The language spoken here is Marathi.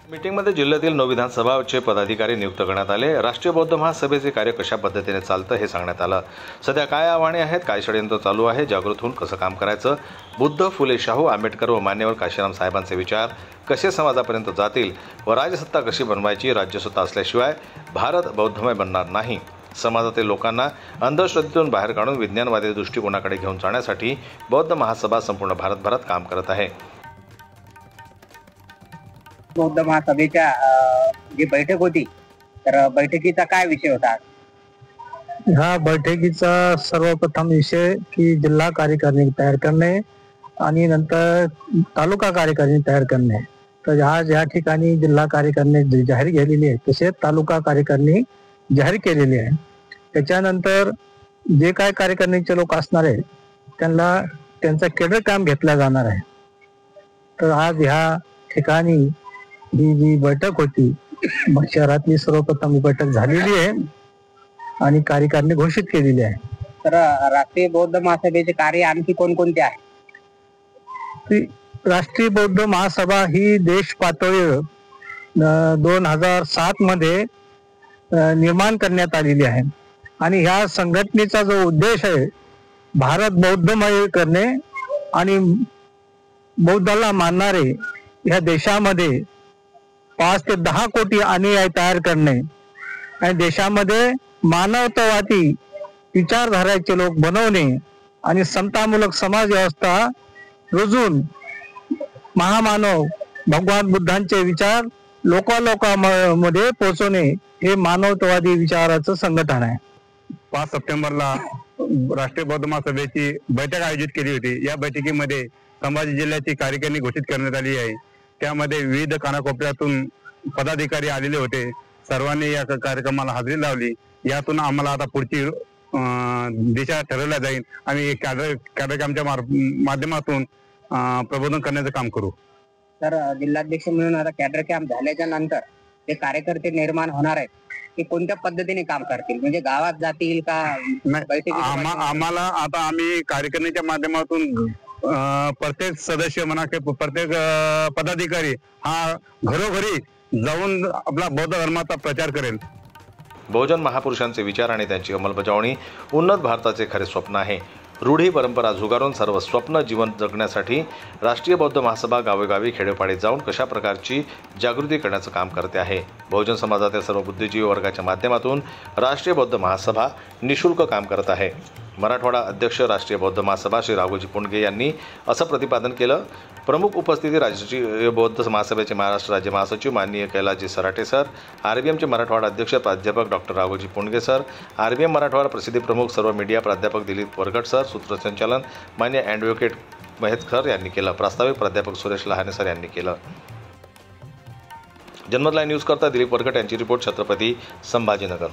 मीटिंगमध्ये जिल्ह्यातील 9 विधानसभाचे पदाधिकारी नियुक्त करण्यात आले। राष्ट्रीय बौद्ध महासभेचे कार्य कशा पद्धतीने चालतं हे सांगण्यात आलं। सध्या काय आव्हाने आहेत, काय षडयंत्र चालू आहे, जागृत होऊन कसं काम करायचं, बुद्ध, फुले, शाहू, आंबेडकर व मान्यवर काशीराम साहेबांचे विचार कसे समाजापर्यंत जातील व राजसत्ता कशी बनवायची, राज्यसत्ता असल्याशिवाय भारत बौद्धमय बनणार नाही। समाजातील लोकांना अंधश्रद्धेतून बाहेर काढून विज्ञानवादी दृष्टिकोनाकडे घेऊन जाण्यासाठी बौद्ध महासभा संपूर्ण भारतभरात काम करत आहे। बौद्ध महासभेच्या जी बैठक होती, तर बैठकीचा काय विषय होता? ह्या बैठकीचा सर्वप्रथम विषय की जिल्हा कार्यकारिणी तयार करणे आणि नंतर तालुका कार्यकारिणी तयार करणे। तर आज या ठिकाणी जिल्हा कार्यकारिणी जाहीर केलेली आहे, तसेच तालुका कार्यकारिणी जाहीर केलेली आहे। त्याच्यानंतर जे काय कार्यकारिणीचे लोक असणार आहे त्यांना त्यांचा केडर काम घेतला जाणार आहे। तर आज ह्या ठिकाणी ही जी बैठक होती, शहरातली सर्वप्रथम बैठक झालेली आहे आणि कार्यकारिणी घोषित केलेली आहे। तर राष्ट्रीय बौद्ध महासभेचे कार्य आणखी कोणकोणते आहे? राष्ट्रीय बौद्ध महासभा ही देश पातळीवर 2007 मध्ये निर्माण करण्यात आलेली आहे आणि ह्या संघटनेचा जो उद्देश आहे भारत बौद्धमय करणे आणि बौद्धाला मानणारे ह्या देशामध्ये 5 ते 10 कोटी अनुयायी तयार करणे आणि देशामध्ये मानवतावादी विचारधाराचे लोक बनवणे आणि समतामूलक समाज व्यवस्था रुजून महामानव भगवान बुद्धांचे विचार लोकांमध्ये पोहोचवणे हे मानवतावादी विचाराचं संघटन आहे। 5 सप्टेंबरला राष्ट्रीय बौद्ध महासभेची बैठक आयोजित केली होती। या बैठकीमध्ये संभाजी जिल्ह्याची कार्यकारिणी घोषित करण्यात आली आहे। त्यामध्ये विविध कानाकोपऱ्यातून पदाधिकारी आलेले होते। सर्वांनी या कार्यक्रमाला हजेरी लावली। यातून आम्हाला आता पुढची दिशा ठरवल्या जाईल आणि कार्यक्रमाच्या माध्यमातून प्रबोधन करण्याचं काम करू। तर जिल्हाध्यक्ष म्हणून आता कॅडर कॅम्प झाल्याच्या नंतर ते कार्यकर्ते निर्माण होणार आहेत, ते कोणत्या पद्धतीने काम करतील? म्हणजे गावात जातील का? आम्हाला आता आम्ही कार्यकारिणीच्या माध्यमातून प्रत्येक सदस्य म्हणा की प्रत्येक पदाधिकारी हा घरोघरी जाऊन आपला बौद्ध धर्माचा प्रचार करेल। बहुजन महापुरुषांचे विचार आणि त्यांची अंमलबजावणी उन्नत भारताचे खरे स्वप्न आहे। रूढी परंपरा झुगारून सर्व स्वप्न जीवन जगण्यासाठी राष्ट्रीय बौद्ध महासभा गावोगावी खेडोपाडी जाऊन कशा प्रकारची जागृती करण्याचं काम करते आहे। बहुजन समाजातील सर्व बुद्धिजीवी वर्गाच्या माध्यमातून राष्ट्रीय बौद्ध महासभा निःशुल्क काम करत आहे। मराठवाडा अध्यक्ष राष्ट्रीय बौद्ध महासभा श्री राघोजी पुंडगे यांनी असं प्रतिपादन केलं। प्रमुख उपस्थिती राष्ट्रीय बौद्ध महासभेचे महाराष्ट्र राज्य महासचिव माननीय कैलासजी सराटे सर, आरबीएमचे मराठवाडा अध्यक्ष प्राध्यापक doctor Raghoji Pundge sir, RBM Marathwada प्रसिद्धी प्रमुख सर्व मीडिया प्राध्यापक दिलीप वरगट सर, सूत्रसंचालन मान्य ॲडव्होकेट महेशकर यांनी केलं। प्रास्ताविक प्राध्यापक सुरेश लहाने सर यांनी केलं। जनमत लाईव्ह न्यूज करता दिलीप वरगट यांची रिपोर्ट, छत्रपती संभाजीनगर।